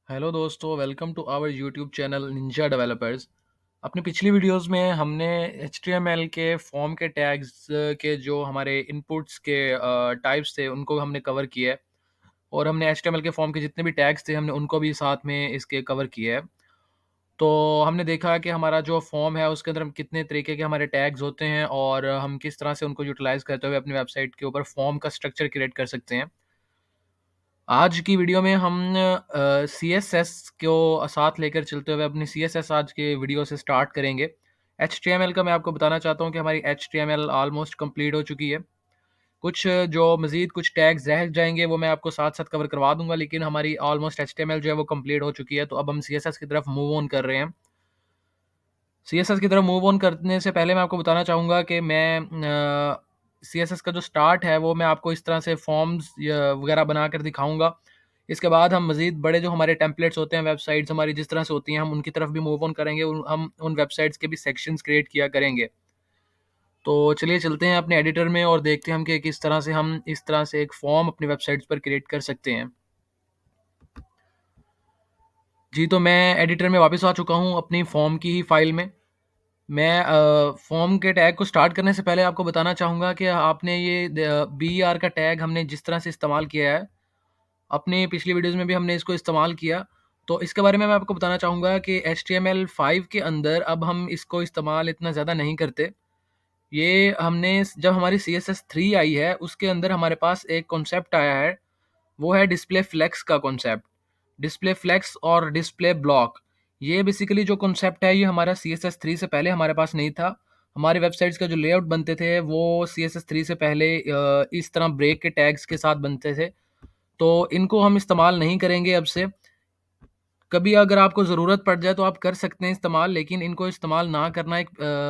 Hello दोस्तों, welcome to our YouTube channel ninja developers. अपनी पिछली वीडियोस में हमने HTML के फॉर्म के टैग्स के जो हमारे इनपुट्स के टाइप्स थे उनको हमने कवर किया है। और हमने HTML के फॉर्म के जितने भी टैग्स थे हमने उनको भी साथ में इसके कवर किया है। तो हमने देखा कि हमारा जो फॉर्म है उसके अंदर हम कितने तरीके के हमारे टैग्स होते हैं और हम किस तरह से उनको यूटिलाइज़ करते हुए अपनी वेबसाइट के ऊपर फॉर्म का स्ट्रक्चर क्रिएट कर सकते हैं। आज की वीडियो में हम CSS को साथ लेकर चलते हुए अपनी CSS आज के वीडियो से स्टार्ट करेंगे। HTML का मैं आपको बताना चाहता हूँ कि हमारी HTML ऑलमोस्ट कंप्लीट हो चुकी है। कुछ जो मज़ीद कुछ टैग्स रह जाएँगे वो मैं आपको साथ-साथ कवर करवा दूँगा, लेकिन हमारी ऑलमोस्ट HTML जो है वो कंप्लीट हो चुकी है। तो अब हम CSS की तरफ मूव ऑन कर रहे हैं। सीएसएस की तरफ मूव ऑन करने से पहले मैं आपको बताना चाहूँगा कि सीएसएस का जो स्टार्ट है वो मैं आपको इस तरह से फॉर्म्स वगैरह बनाकर दिखाऊँगा। इसके बाद हम मज़ीद बड़े जो हमारे टेम्पलेट्स होते हैं, वेबसाइट्स हमारी जिस तरह से होती हैं, हम उनकी तरफ भी मूव ऑन करेंगे। हम उन वेबसाइट्स के भी सेक्शंस क्रिएट किया करेंगे। तो चलिए चलते हैं अपने एडिटर में और देखते हैं हम कि किस तरह से हम इस तरह से एक फॉर्म अपनी वेबसाइट्स पर क्रिएट कर सकते हैं। जी, तो मैं एडिटर में वापस आ चुका हूँ अपनी फॉर्म की ही फ़ाइल में। मैं फॉर्म के टैग को स्टार्ट करने से पहले आपको बताना चाहूँगा कि आपने ये BER का टैग हमने जिस तरह से इस्तेमाल किया है, अपनी पिछली वीडियोज़ में भी हमने इसको इस्तेमाल किया। तो इसके बारे में मैं आपको बताना चाहूँगा कि HTML5 के अंदर अब हम इसको इस्तेमाल इतना ज़्यादा नहीं करते। ये हमने जब हमारी CSS3 आई है, उसके अंदर हमारे पास एक कॉन्सेप्ट आया है, वो है डिस्प्ले फ्लेक्स का कॉन्सेप्ट। डिस्प्ले फ्लेक्स और डिस्प्ले ब्लॉक, ये बेसिकली जो कॉन्सेप्ट है ये हमारा CSS3 से पहले हमारे पास नहीं था। हमारे वेबसाइट्स का जो लेआउट बनते थे वो CSS3 से पहले इस तरह ब्रेक के टैग्स के साथ बनते थे। तो इनको हम इस्तेमाल नहीं करेंगे अब से। कभी अगर आपको ज़रूरत पड़ जाए तो आप कर सकते हैं इस्तेमाल, लेकिन इनको इस्तेमाल ना करना एक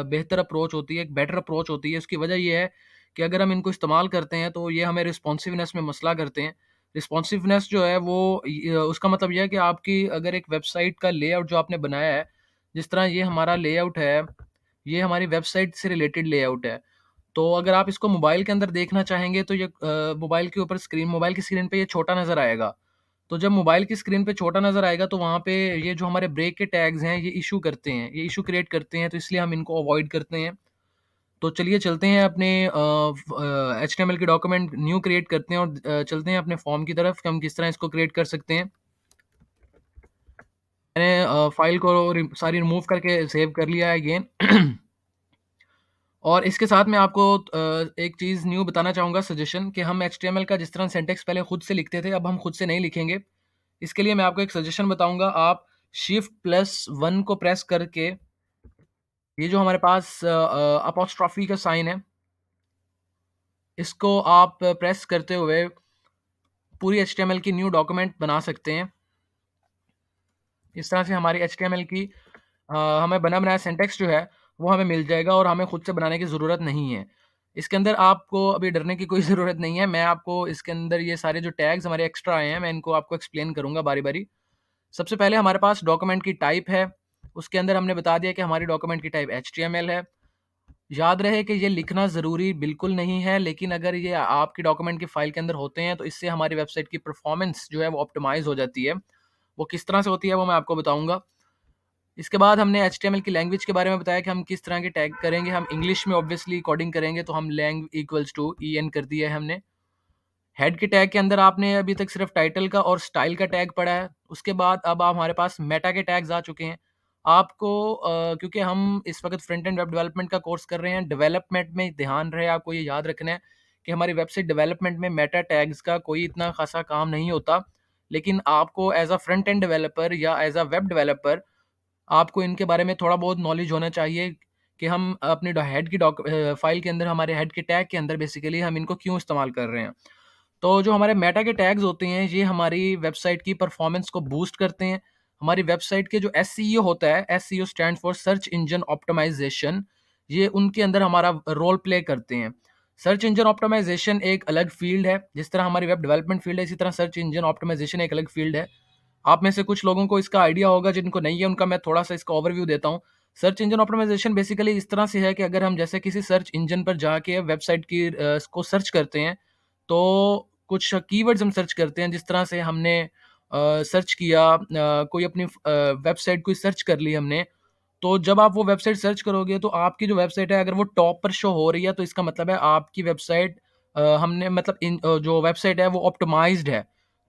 बेहतर अप्रोच होती है, एक बेटर अप्रोच होती है। इसकी वजह ये है कि अगर हम इनको इस्तेमाल करते हैं तो ये हमें रिस्पॉन्सिवनेस में मसला करते हैं। रिस्पॉन्सिवनेस जो है वो उसका मतलब ये है कि आपकी अगर एक वेबसाइट का लेआउट जो आपने बनाया है, जिस तरह ये हमारा लेआउट है, ये हमारी वेबसाइट से रिलेटेड लेआउट है। तो अगर आप इसको मोबाइल के अंदर देखना चाहेंगे तो ये मोबाइल की स्क्रीन पे ये छोटा नज़र आएगा। तो जब मोबाइल की स्क्रीन पे छोटा नज़र आएगा तो वहाँ पे ये जो हमारे ब्रेक के टैग्स हैं ये इश्यू करते हैं, ये इश्यू क्रिएट करते हैं, तो इसलिए हम इनको अवॉइड करते हैं। तो चलिए चलते हैं अपने HTML के डॉक्यूमेंट न्यू क्रिएट करते हैं और चलते हैं अपने फॉर्म की तरफ कि हम किस तरह इसको क्रिएट कर सकते हैं। मैंने फ़ाइल को सारी रिमूव करके सेव कर लिया है अगेन। और इसके साथ मैं आपको एक चीज़ न्यू बताना चाहूँगा, सजेशन, कि हम HTML का जिस तरह सिंटैक्स पहले खुद से लिखते थे, अब हम खुद से नहीं लिखेंगे। इसके लिए मैं आपको एक सजेशन बताऊँगा। आप Shift+1 को प्रेस करके ये जो हमारे पास अपोस्ट्रोफ़ी का साइन है, इसको आप प्रेस करते हुए पूरी HTML की न्यू डॉक्यूमेंट बना सकते हैं। इस तरह से हमारी HTML की हमें बना-बनाया सिंटैक्स जो है, वो हमें मिल जाएगा और हमें खुद से बनाने की ज़रूरत नहीं है। इसके अंदर आपको अभी डरने की कोई ज़रूरत नहीं है। मैं आपको इसके अंदर ये सारे जो टैग्स हमारे एक्स्ट्रा आए हैं, मैं इनको आपको एक्सप्लेन करूँगा बारी-बारी। सबसे पहले हमारे पास डॉक्यूमेंट की टाइप है, उसके अंदर हमने बता दिया कि हमारी डॉक्यूमेंट की टाइप HTML है। याद रहे कि ये लिखना ज़रूरी बिल्कुल नहीं है, लेकिन अगर ये आपकी डॉक्यूमेंट की फ़ाइल के अंदर होते हैं, तो इससे हमारी वेबसाइट की परफ़ॉर्मेंस जो है वो ऑप्टिमाइज़ हो जाती है। वो किस तरह से होती है वो मैं आपको बताऊँगा। इसके बाद हमने HTML की लैंग्वेज के बारे में बताया कि हम किस तरह के टैग करेंगे। हम इंग्लिश में ऑब्वियसली कोडिंग करेंगे, तो हम lang इक्वल्स टू en कर दिया है हमने। हेड के टैग के अंदर आपने अभी तक सिर्फ टाइटल का और स्टाइल का टैग पढ़ा है। उसके बाद अब हमारे पास मेटा के टैग्स आ चुके हैं। आपको क्योंकि हम इस वक़्त फ्रंट एंड वेब डेवलपमेंट का कोर्स कर रहे हैं, डेवलपमेंट में ध्यान रहे, आपको ये याद रखना है कि हमारी वेबसाइट डेवलपमेंट में मेटा टैग्स का कोई इतना ख़ासा काम नहीं होता। लेकिन आपको as a front end developer या एज़ अ वेब डेवलपर आपको इनके बारे में थोड़ा बहुत नॉलेज होना चाहिए कि हम अपने फ़ाइल के अंदर, हमारे हेड के टैग के अंदर बेसिकली हम इनको क्यों इस्तेमाल कर रहे हैं। तो जो हमारे मेटा के टैग्स होते हैं, ये हमारी वेबसाइट की परफॉर्मेंस को बूस्ट करते हैं। हमारी वेबसाइट के जो एसईओ होता है, SEO stand for search engine optimization, ये उनके अंदर हमारा रोल प्ले करते हैं। सर्च इंजन ऑप्टिमाइज़ेशन एक अलग फ़ील्ड है, जिस तरह हमारी वेब डेवलपमेंट फ़ील्ड है, इसी तरह सर्च इंजन ऑप्टिमाइज़ेशन एक अलग फ़ील्ड है। आप में से कुछ लोगों को इसका आइडिया होगा, जिनको नहीं है उनका मैं थोड़ा-सा इसका ओवरव्यू देता हूँ। सर्च इंजन ऑप्टिमाइज़ेशन बेसिकली इस तरह से है कि अगर हम जैसे किसी सर्च इंजन पर जाके वेबसाइट को सर्च करते हैं, तो कुछ कीवर्ड्स हम सर्च करते हैं, जिस तरह से हमने सर्च किया, कोई अपनी वेबसाइट कोई सर्च कर ली हमने, तो जब आप वो वेबसाइट सर्च करोगे तो आपकी जो वेबसाइट है अगर वो टॉप पर शो हो रही है तो इसका मतलब है आपकी वेबसाइट हमने मतलब जो वेबसाइट है वो ऑप्टिमाइज्ड है।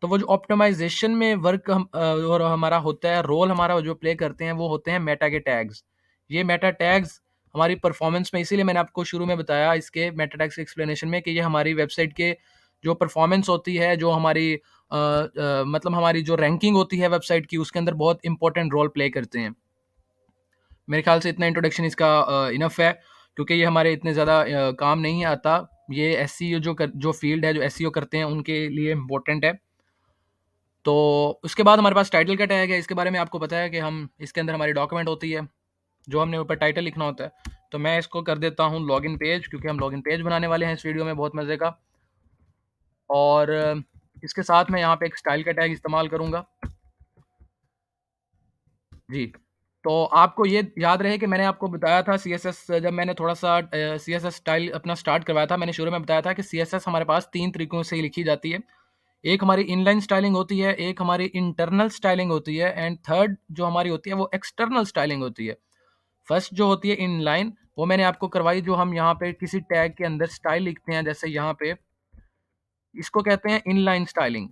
तो वो जो ऑप्टिमाइजेशन में वर्क और हमारा होता है, रोल हमारा जो प्ले करते हैं वो होते हैं मेटा के टैग्स। ये मेटा टैग्स हमारी परफॉर्मेंस में, इसीलिए मैंने आपको शुरू में बताया इसके मेटा टैग्स के एक्सप्लेनेशन में कि ये हमारी वेबसाइट के जो परफॉर्मेंस होती है, जो हमारी मतलब हमारी जो रैंकिंग होती है वेबसाइट की, उसके अंदर बहुत इंपॉर्टेंट रोल प्ले करते हैं। मेरे ख्याल से इतना इंट्रोडक्शन इसका इनफ है, क्योंकि ये हमारे इतने ज़्यादा काम नहीं आता। ये एसईओ जो फील्ड है, जो एसईओ करते हैं उनके लिए इम्पोर्टेंट है। तो उसके बाद हमारे पास टाइटल का टैग है। इसके बारे में आपको पता है कि हम इसके अंदर हमारी डॉक्यूमेंट होती है, जो हमने ऊपर टाइटल लिखना होता है। तो मैं इसको कर देता हूँ लॉगिन पेज, क्योंकि हम लॉगिन पेज बनाने वाले हैं इस वीडियो में बहुत मज़े का। और इसके साथ मैं यहाँ पे एक स्टाइल का टैग इस्तेमाल करूँगा। जी, तो आपको ये याद रहे कि मैंने आपको बताया था सीएसएस, जब मैंने थोड़ा-सा सीएसएस स्टाइल अपना स्टार्ट करवाया था, मैंने शुरू में बताया था कि सीएसएस हमारे पास 3 तरीकों से लिखी जाती है। एक हमारी इनलाइन स्टाइलिंग होती है, एक हमारी इंटरनल स्टाइलिंग होती है, एंड थर्ड जो हमारी होती है वो एक्सटर्नल स्टाइलिंग होती है। फर्स्ट जो होती है इनलाइन, वो मैंने आपको करवाई, जो हम यहाँ पे किसी टैग के अंदर स्टाइल लिखते हैं, जैसे यहाँ पे, इसको कहते हैं इनलाइन स्टाइलिंग।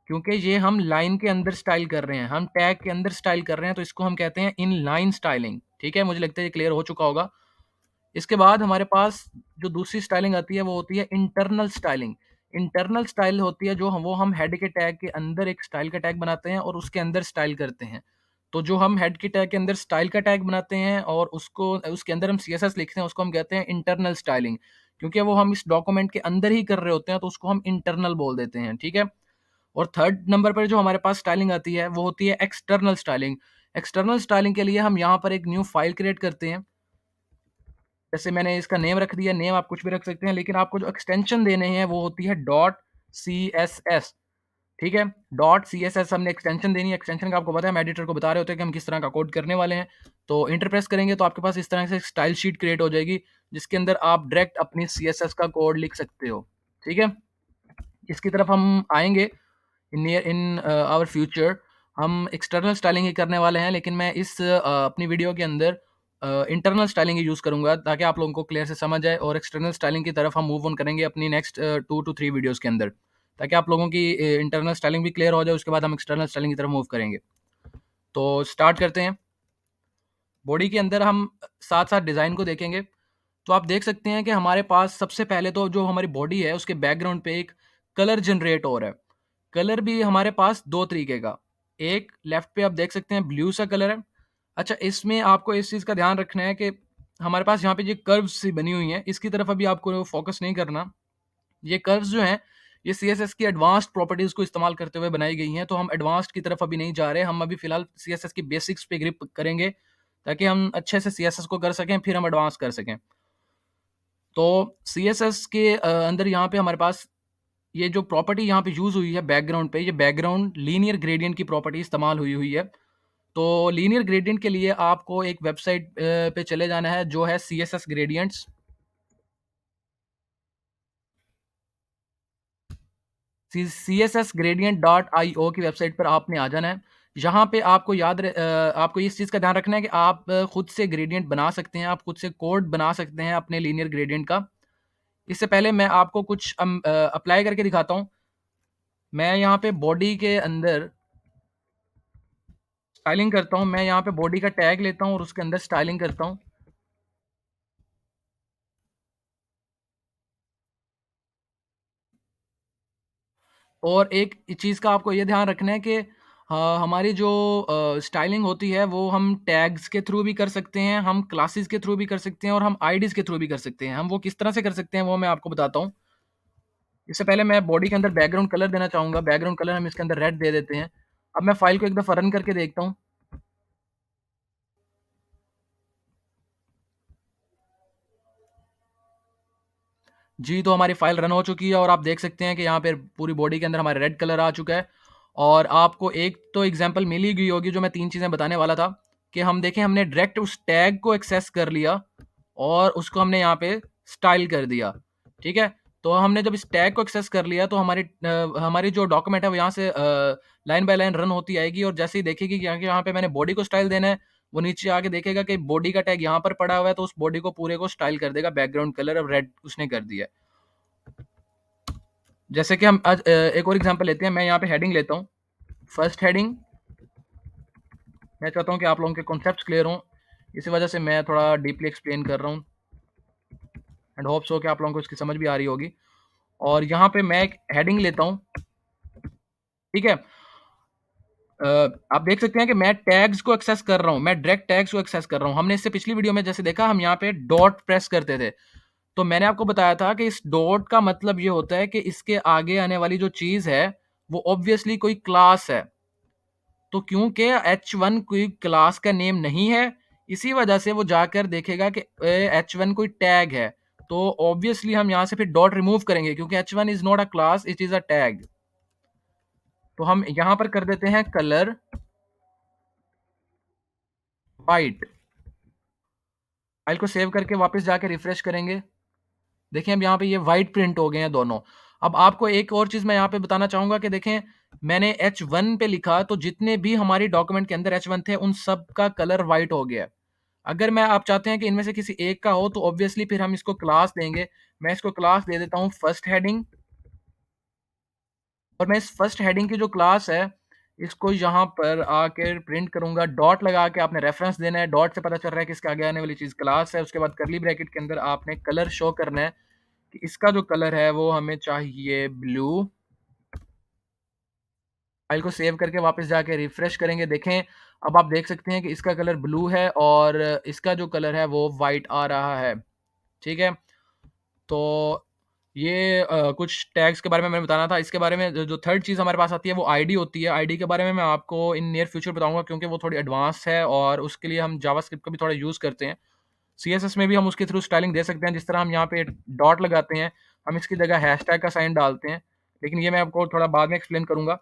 क्योंकि ये हम लाइन के अंदर स्टाइल कर रहे हैं, हम टैग के अंदर स्टाइल कर रहे हैं, तो इसको हम कहते हैं इनलाइन स्टाइलिंग। ठीक है, मुझे लगता है ये क्लियर हो चुका होगा। इसके बाद हमारे पास जो दूसरी स्टाइलिंग आती है वो होती है इंटरनल स्टाइलिंग। इंटरनल स्टाइल होती है जो हम हेड के टैग के अंदर एक स्टाइल का टैग बनाते हैं और उसके अंदर स्टाइल करते हैं। तो जो हम हेड के टैग के अंदर स्टाइल का टैग बनाते हैं और उसको उसके अंदर हम सीएसएस लिखते हैं, उसको हम कहते हैं इंटरनल स्टाइलिंग। क्योंकि वो हम इस डॉक्यूमेंट के अंदर ही कर रहे होते हैं, तो उसको हम इंटरनल बोल देते हैं। ठीक है। और थर्ड नंबर पर जो हमारे पास स्टाइलिंग आती है वो होती है एक्सटर्नल स्टाइलिंग। एक्सटर्नल स्टाइलिंग के लिए हम यहाँ पर एक न्यू फाइल क्रिएट करते हैं। जैसे मैंने इसका नेम रख दिया, नेम आप कुछ भी रख सकते हैं, लेकिन आपको जो एक्सटेंशन देने हैं वो होती है डॉट सी एस एस। ठीक है, डॉट सी एस एस हमने एक्सटेंशन देनी है। एक्सटेंशन का आपको पता है, हम एडिटर को बता रहे होते हैं कि हम किस तरह का कोड करने वाले हैं। तो इंटर प्रेस करेंगे तो आपके पास इस तरह से स्टाइल शीट क्रिएट हो जाएगी, जिसके अंदर आप डायरेक्ट अपनी सी एस एस का कोड लिख सकते हो। ठीक है, इसकी तरफ हम आएंगे इन आवर फ्यूचर। हम एक्सटर्नल स्टाइलिंग ही करने वाले हैं, लेकिन मैं इस अपनी वीडियो के अंदर इंटरनल स्टाइलिंग ही यूज़ करूँगा, ताकि आप लोगों को क्लियर से समझ आए, और एक्सटर्नल स्टाइलिंग की तरफ हम मूव ऑन करेंगे अपनी नेक्स्ट 2 टू 3 वीडियोज़ के अंदर, ताकि आप लोगों की इंटरनल स्टाइलिंग भी क्लियर हो जाए। उसके बाद हम एक्सटर्नल स्टाइलिंग की तरफ मूव करेंगे। तो स्टार्ट करते हैं। बॉडी के अंदर हम साथ-साथ डिज़ाइन को देखेंगे। तो आप देख सकते हैं कि हमारे पास सबसे पहले तो जो हमारी बॉडी है उसके बैकग्राउंड पे एक कलर जनरेट हो रहा है। कलर भी हमारे पास 2 तरीके का। एक लेफ्ट पे आप देख सकते हैं ब्लू सा कलर है। अच्छा, इसमें आपको इस चीज़ का ध्यान रखना है कि हमारे पास यहाँ पे ये कर्व्स सी बनी हुई हैं, इसकी तरफ अभी आपको फ़ोकस नहीं करना। ये कर्व्स जो हैं, ये सीएसएस की एडवांस्ड प्रॉपर्टीज़ को इस्तेमाल करते हुए बनाई गई हैं, तो हम एडवांस्ड की तरफ अभी नहीं जा रहे। हम अभी फ़िलहाल सीएसएस की बेसिक्स पे ग्रिप करेंगे, ताकि हम अच्छे से सीएसएस को कर सकें, फिर हम एडवांस कर सकें। तो सीएसएस के अंदर यहाँ पे हमारे पास ये जो प्रॉपर्टी यहाँ पे यूज़ हुई है बैकग्राउंड पे, ये बैकग्राउंड लीनियर ग्रेडियंट की प्रॉपर्टी इस्तेमाल हुई हुई है। तो लीनियर ग्रेडियंट के लिए आपको एक वेबसाइट पे चले जाना है, जो है CSS gradients. CSS gradient dot IO की वेबसाइट पर आपने आ जाना है। यहाँ पे आपको आपको इस चीज़ का ध्यान रखना है कि आप खुद से ग्रेडियंट बना सकते हैं, आप खुद से कोड बना सकते हैं अपने लीनियर ग्रेडियंट का। इससे पहले मैं आपको कुछ अप्लाई करके दिखाता हूँ। मैं यहाँ पे बॉडी के अंदर स्टाइलिंग करता हूँ। मैं यहाँ पे बॉडी का टैग लेता हूँ और उसके अंदर स्टाइलिंग करता हूँ। और एक चीज़ का आपको ये ध्यान रखना है कि हमारी जो स्टाइलिंग होती है वो हम टैग्स के थ्रू भी कर सकते हैं, हम क्लासेस के थ्रू भी कर सकते हैं, और हम आईडीज़ के थ्रू भी कर सकते हैं। हम वो किस तरह से कर सकते हैं वो मैं आपको बताता हूँ। इससे पहले मैं बॉडी के अंदर बैकग्राउंड कलर देना चाहूँगा। बैकग्राउंड कलर हम इसके अंदर रेड दे देते हैं। अब मैं फ़ाइल को एक दफ़ा रन करके देखता हूँ। जी, तो हमारी फ़ाइल रन हो चुकी है और आप देख सकते हैं कि यहाँ पे पूरी बॉडी के अंदर हमारा रेड कलर आ चुका है। और आपको एक तो एग्ज़ाम्पल मिल ही गई होगी, जो मैं 3 चीज़ें बताने वाला था, कि हम देखें हमने डायरेक्ट उस टैग को एक्सेस कर लिया और उसको हमने यहाँ पे स्टाइल कर दिया। ठीक है? तो हमने जब इस टैग को एक्सेस कर लिया तो हमारी जो डॉक्यूमेंट है वो यहाँ से लाइन बाय लाइन रन होती आएगी, और जैसे ही देखेगी कि यहाँ पे मैंने बॉडी को स्टाइल देना है, वो नीचे आके देखेगा कि बॉडी का टैग यहाँ पर पड़ा हुआ है, तो उस बॉडी को पूरे को स्टाइल कर देगा, बैकग्राउंड कलर अब रेड उसने कर दिया है। जैसे कि हम आज एक और एग्जांपल लेते हैं। मैं यहाँ पे हेडिंग लेता हूँ, फर्स्ट हेडिंग। मैं चाहता हूँ कि आप लोगों के कॉन्सेप्ट्स क्लियर हों, इसी वजह से मैं थोड़ा डीपली एक्सप्लेन कर रहा हूँ, एंड होप सो कि आप लोगों को इसकी समझ भी आ रही होगी। और यहाँ पे मैं एक हेडिंग लेता हूँ, ठीक है। आप देख सकते हैं कि मैं टैग्स को एक्सेस कर रहा हूँ, मैं डायरेक्ट टैग्स को एक्सेस कर रहा हूँ। हमने इससे पिछली वीडियो में जैसे देखा, हम यहाँ पे डॉट प्रेस करते थे, तो मैंने आपको बताया था कि इस डॉट का मतलब ये होता है कि इसके आगे आने वाली जो चीज है वो ऑब्वियसली कोई क्लास है। तो क्योंकि H1 कोई क्लास का नेम नहीं है, इसी वजह से वो जाकर देखेगा कि H1 कोई टैग है, तो ऑब्वियसली हम यहाँ से फिर डॉट रिमूव करेंगे, क्योंकि H1 is not a class, it is a tag. तो हम यहाँ पर कर देते हैं कलर वाइट। फाइल को सेव करके वापस जाके रिफ्रेश करेंगे। देखिए अब यहाँ पे ये वाइट प्रिंट हो गए हैं दोनों। अब आपको एक और चीज मैं यहाँ पे बताना चाहूंगा कि देखें, मैंने H1 पे लिखा, तो जितने भी हमारी डॉक्यूमेंट के अंदर H1 थे उन सब का कलर वाइट हो गया। अगर मैं आप चाहते हैं कि इनमें से किसी एक का हो, तो ऑब्वियसली फिर हम इसको क्लास देंगे। मैं इसको क्लास दे देता हूँ फर्स्ट हेडिंग, और मैं इस फर्स्ट हेडिंग की जो क्लास है इसको यहाँ पर आकर प्रिंट करूंगा। डॉट लगा के आपने रेफरेंस देना है, डॉट से पता चल रहा है कि इसके आगे आने वाली चीज क्लास है। उसके बाद करली ब्रैकेट के अंदर आपने कलर शो करना है कि इसका जो कलर है वो हमें चाहिए ब्लू। फाइल को सेव करके वापस जाके रिफ्रेश करेंगे। देखें अब आप देख सकते हैं कि इसका कलर ब्लू है और इसका जो कलर है वो वाइट आ रहा है, ठीक है। तो ये कुछ टैग्स के बारे में मैंने बताना था। इसके बारे में जो थर्ड चीज़ हमारे पास आती है वो आईडी होती है। आईडी के बारे में मैं आपको इन नियर फ्यूचर बताऊंगा, क्योंकि वो थोड़ी एडवांस है और उसके लिए हम जावास्क्रिप्ट का भी थोड़ा यूज़ करते हैं। सीएसएस में भी हम उसके थ्रू स्टाइलिंग दे सकते हैं, जिस तरह हम यहाँ पे डॉट लगाते हैं, हम इसकी जगह हैशटैग का साइन डालते हैं, लेकिन ये मैं आपको थोड़ा बाद में एक्सप्लेन करूंगा।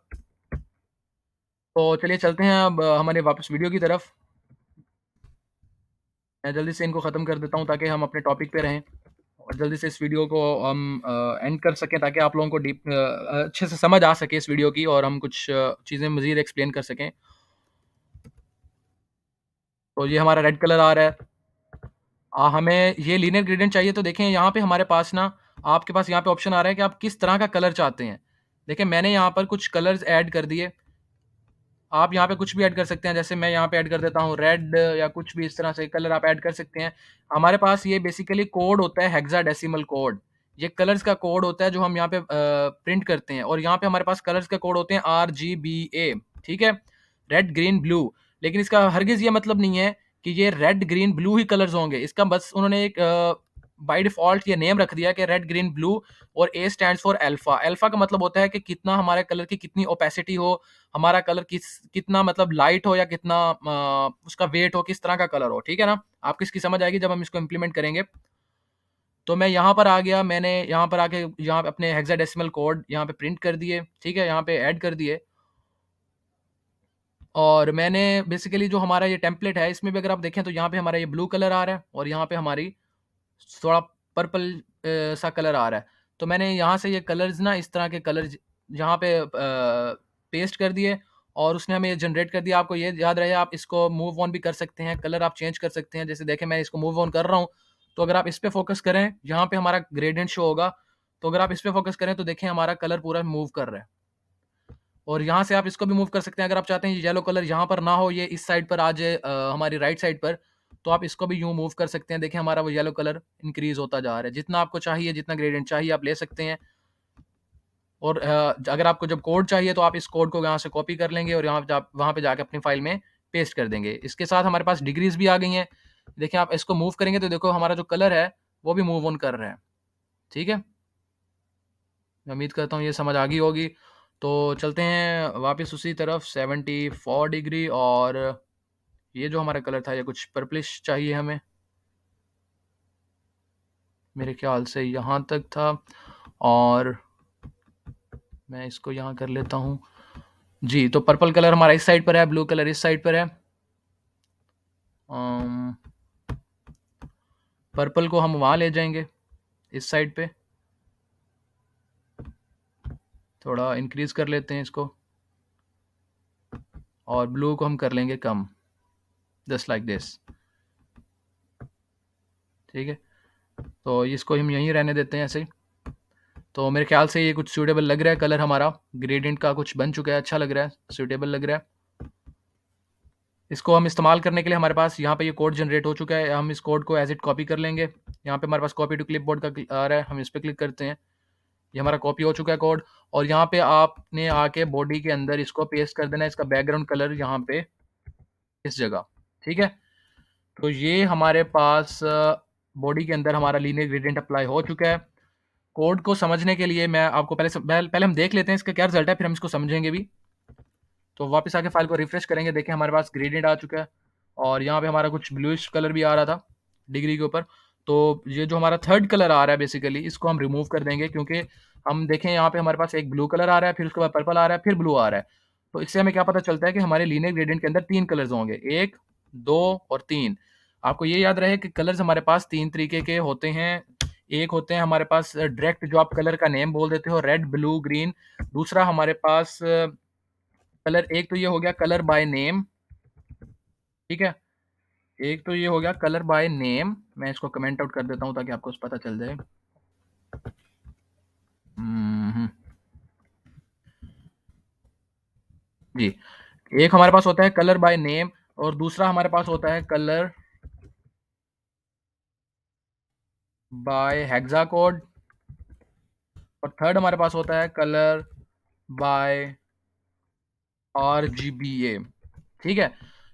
तो चलिए चलते हैं अब हमारे वापस वीडियो की तरफ। मैं जल्दी से इनको ख़त्म कर देता हूँ ताकि हम अपने टॉपिक पे रहें, और जल्दी से इस वीडियो को हम एंड कर सकें, ताकि आप लोगों को अच्छे से समझ आ सके इस वीडियो की, और हम कुछ चीज़ें मज़ीद एक्सप्लेन कर सकें। तो ये हमारा रेड कलर आ रहा है। हमें ये लीनियर ग्रेडियंट चाहिए, तो देखें यहाँ पे हमारे पास ना, आपके पास यहाँ पे ऑप्शन आ रहा है कि आप किस तरह का कलर चाहते हैं। देखिए मैंने यहाँ पर कुछ कलर्स ऐड कर दिए, आप यहाँ पे कुछ भी ऐड कर सकते हैं। जैसे मैं यहाँ पे ऐड कर देता हूँ रेड, या कुछ भी इस तरह से कलर आप ऐड कर सकते हैं। हमारे पास ये बेसिकली कोड होता है हेक्साडेसिमल कोड, ये कलर्स का कोड होता है जो हम यहाँ पे प्रिंट करते हैं। और यहाँ पे हमारे पास कलर्स के कोड होते हैं RGBA, ठीक है, रेड ग्रीन ब्लू। लेकिन इसका हरगिज ये मतलब नहीं है कि ये रेड ग्रीन ब्लू ही कलर्स होंगे। इसका बस उन्होंने एक बाय डिफॉल्ट ये नेम रख दिया कि रेड ग्रीन ब्लू, और A stands for alpha. Alpha का मतलब होता है कि कितना हमारे कलर की कितनी ओपेसिटी हो, हमारा कलर कितना मतलब लाइट हो, या कितना उसका वेट हो, किस तरह का कलर हो, ठीक है ना। आपको इसकी समझ आएगी जब हम इसको इम्प्लीमेंट करेंगे। तो मैं यहाँ पर आ गया, मैंने यहाँ पर आके यहाँ पे अपने हेक्साडेसिमल कोड यहाँ पे प्रिंट कर दिए, ठीक है, यहाँ पे ऐड कर दिए। और मैंने बेसिकली जो हमारा ये टेम्पलेट है, इसमें भी अगर आप देखें तो यहाँ पे हमारा ये ब्लू कलर आ रहा है, और यहाँ पे हमारी थोड़ा पर्पल सा कलर आ रहा है। तो मैंने यहाँ से ये कलर्स ना, इस तरह के कलर्स यहाँ पे पेस्ट कर दिए, और उसने हमें ये जनरेट कर दिया। आपको ये याद रहे, आप इसको मूव ऑन भी कर सकते हैं, कलर आप चेंज कर सकते हैं। जैसे देखें मैं इसको मूव ऑन कर रहा हूँ, तो अगर आप इस पे फोकस करें, यहाँ पे हमारा ग्रेडियंट शो होगा। तो अगर आप इस पे फोकस करें तो देखें हमारा कलर पूरा मूव कर रहा है। और यहाँ से आप इसको भी मूव कर सकते हैं। अगर आप चाहते हैं ये येलो कलर यहाँ पर ना हो, ये इस साइड पर आ जाए, हमारी राइट साइड पर, तो आप इसको भी यूँ मूव कर सकते हैं। देखिए हमारा वो येलो कलर इंक्रीज होता जा रहा है। जितना आपको चाहिए, जितना ग्रेडियंट चाहिए आप ले सकते हैं। और अगर आपको जब कोड चाहिए तो आप इस कोड को यहाँ से कॉपी कर लेंगे, और यहाँ पे वहाँ पे जाके अपनी फाइल में पेस्ट कर देंगे। इसके साथ हमारे पास डिग्रीज भी आ गई हैं। देखिए आप इसको मूव करेंगे तो देखो हमारा जो कलर है वो भी मूव ऑन कर रहा है, ठीक है। मैं उम्मीद करता हूँ ये समझ आ गई होगी। तो चलते हैं वापस उसी तरफ 74 डिग्री, और ये जो हमारा कलर था ये कुछ पर्पलिश चाहिए हमें, मेरे ख्याल से यहाँ तक था। और मैं इसको यहाँ कर लेता हूँ जी। तो पर्पल कलर हमारा इस साइड पर है, ब्लू कलर इस साइड पर है। पर्पल को हम वहाँ ले जाएंगे, इस साइड पे। थोड़ा इंक्रीज़ कर लेते हैं इसको और ब्लू को हम कर लेंगे कम, जस्ट लाइक दिस। ठीक है, तो इसको हम यहीं रहने देते हैं ऐसे ही। तो मेरे ख्याल से ये कुछ सूटेबल लग रहा है, कलर हमारा ग्रेडियंट का कुछ बन चुका है, अच्छा लग रहा है, सूटेबल लग रहा है। इसको हम इस्तेमाल करने के लिए हमारे पास यहाँ पे ये कोड जनरेट हो चुका है। हम इस कोड को एज़ इट कॉपी कर लेंगे। यहाँ पे हमारे पास कॉपी टू क्लिपबोर्ड का आ रहा है, हम इस पे क्लिक करते हैं। ये हमारा कॉपी हो चुका है कोड, और यहाँ पे आपने आके बॉडी के अंदर इसको पेस्ट कर देना है, इसका बैकग्राउंड कलर यहाँ पे इस जगह। ठीक है, तो ये हमारे पास बॉडी के अंदर हमारा लीनियर ग्रेडियंट अप्लाई हो चुका है। कोड को समझने के लिए मैं आपको पहले हम देख लेते हैं इसका क्या रिजल्ट है, फिर हम इसको समझेंगे भी। तो वापस आके फाइल को रिफ्रेश करेंगे, देखें हमारे पास ग्रेडियंट आ चुका है, और यहाँ पे हमारा कुछ ब्लूइश कलर भी आ रहा था डिग्री के ऊपर। तो ये जो हमारा थर्ड कलर आ रहा है बेसिकली, इसको हम रिमूव कर देंगे, क्योंकि हम देखें यहाँ पे हमारे पास एक ब्लू कलर आ रहा है, फिर उसके बाद पर्पल आ रहा है, फिर ब्लू आ रहा है। तो इससे हमें क्या पता चलता है कि हमारे लीनियर ग्रेडियंट के अंदर 3 कलर्स होंगे, 1, 2 और 3। आपको ये याद रहे कि कलर्स हमारे पास 3 तरीके के होते हैं। एक होते हैं हमारे पास डायरेक्ट, जो आप कलर का नेम बोल देते हो, रेड, ब्लू, ग्रीन। दूसरा हमारे पास कलर, एक तो ये हो गया कलर बाय नेम। ठीक है, एक तो ये हो गया कलर बाय नेम। मैं इसको कमेंट आउट कर देता हूँ ताकि आपको पता चल जाए। जी, एक हमारे पास होता है कलर बाय नेम, और दूसरा हमारे पास होता है कलर बाय हेक्सा कोड, और थर्ड हमारे पास होता है कलर बाय RGBA। ठीक है,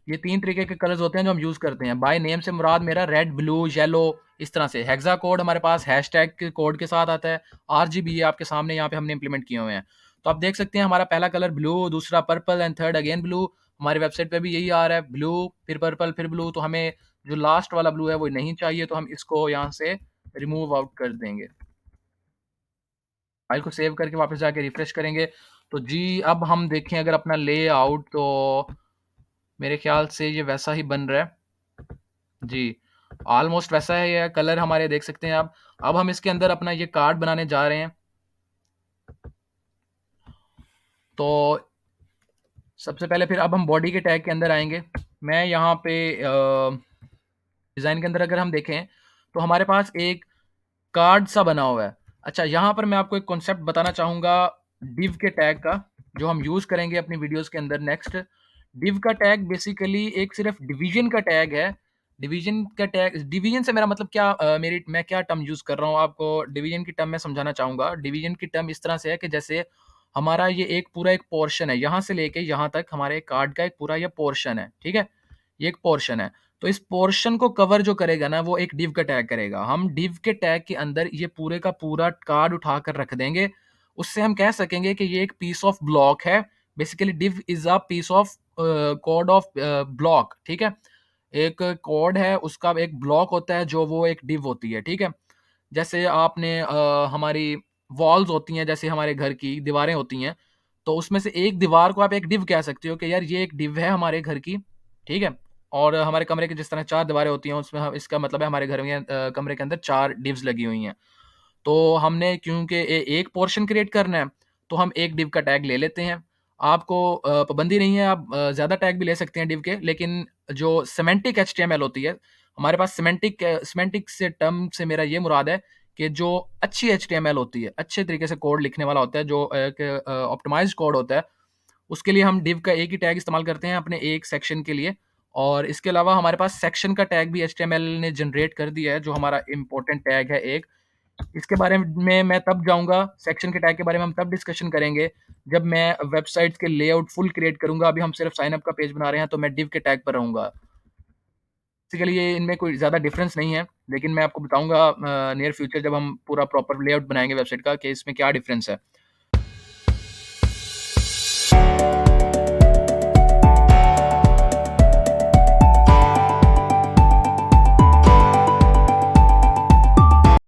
ये 3 तरीके के कलर्स होते हैं जो हम यूज़ करते हैं। बाय नेम से मुराद मेरा रेड, ब्लू, येलो, इस तरह से। हेक्सा कोड हमारे पास हैशटैग के कोड के साथ आता है। RGBA आपके सामने यहाँ पे हमने इंप्लीमेंट किए हुए हैं। तो आप देख सकते हैं हमारा पहला कलर ब्लू, दूसरा purple and third again blue. हमारी वेबसाइट पे भी यही आ रहा है, ब्लू फिर पर्पल फिर ब्लू। तो हमें जो लास्ट वाला ब्लू है वो नहीं चाहिए, तो हम इसको यहाँ से रिमूव आउट कर देंगे। फाइल को सेव करके वापस जाके रिफ्रेश करेंगे। तो जी, अब हम देखें अगर अपना लेआउट, तो मेरे ख्याल से ये वैसा ही बन रहा है। जी, ऑलमोस्ट वैसा है, ये कलर हमारे देख सकते हैं आप। अब हम इसके अंदर अपना ये कार्ड बनाने जा रहे हैं। तो सबसे पहले फिर अब हम बॉडी के टैग के अंदर आएँगे। मैं यहाँ पे डिज़ाइन के अंदर अगर हम देखें, तो हमारे पास एक कार्ड सा बना हुआ है। अच्छा, यहाँ पर मैं आपको एक कॉन्सेप्ट बताना चाहूँगा डिव के टैग का, जो हम यूज़ करेंगे अपनी वीडियोज़ के अंदर नेक्स्ट। डिव का टैग बेसिकली एक सिर्फ़ डिवीज़न का टैग है। डिवीज़न का टैग, डिवीज़न से मेरा मतलब क्या, मैं क्या टर्म यूज़ कर रहा हूँ, आपको डिवीज़न की टर्म मैं समझाना चाहूँगा। डिवीज़न की टर्म इस तरह से है कि जैसे हमारा ये एक पूरा एक पोर्शन है, यहाँ से लेके यहाँ तक हमारे कार्ड का एक पूरा ये पोर्शन है, ठीक है? ये एक पोर्शन है। तो इस पोर्शन को कवर जो करेगा ना, वो एक डिव का टैग करेगा। हम डिव के टैग के अंदर ये पूरे का पूरा कार्ड उठाकर रख देंगे। उससे हम कह सकेंगे कि ये एक पीस ऑफ ब्लॉक है। Basically div is a piece of code of block, ठीक है? एक कोड है, उसका एक ब्लॉक होता है, जो वो एक डिव होती है, ठीक है? जैसे आपने हमारी वॉल्स होती हैं, जैसे हमारे घर की दीवारें होती हैं, तो उसमें से एक दीवार को आप एक डिव कह सकते हो कि यार ये एक डिव है हमारे घर की, ठीक है? और हमारे कमरे की जिस तरह 4 दीवारें होती हैं, उसमें हम, इसका मतलब है हमारे घर में कमरे के अंदर 4 डिव्स लगी हुई हैं। तो हमने क्योंकि एक पोर्शन क्रिएट करना है, तो हम एक डिव का टैग ले लेते हैं। आपको पाबंदी नहीं है, आप ज़्यादा टैग भी ले सकते हैं डिव के, लेकिन जो सिमेंटिक एचटीएमएल होती है, हमारे पास सिमेंटिक से टर्म से मेरा ये मुराद है कि जो अच्छी एचटीएमएल होती है, अच्छे तरीके से कोड लिखने वाला होता है, जो एक ऑप्टिमाइज़्ड कोड होता है, उसके लिए हम डिव का एक ही टैग इस्तेमाल करते हैं अपने एक सेक्शन के लिए। और इसके अलावा हमारे पास सेक्शन का टैग भी एचटीएमएल ने जनरेट कर दिया है, जो हमारा इम्पोर्टेंट टैग है एक। इसके बारे में मैं तब जाऊँगा, सेक्शन के टैग के बारे में हम तब डिस्कशन करेंगे, जब मैं वेबसाइट्स के लेआउट फुल क्रिएट करूँगा। अभी हम सिर्फ साइन अप का पेज बना रहे हैं, तो मैं डिव के टैग पर रहूँगा। बेसिकली ये इनमें कोई ज़्यादा डिफरेंस नहीं है, लेकिन मैं आपको बताऊँगा नियर फ्यूचर जब हम पूरा प्रॉपर लेआउट बनाएँगे वेबसाइट का, कि इसमें क्या डिफरेंस है।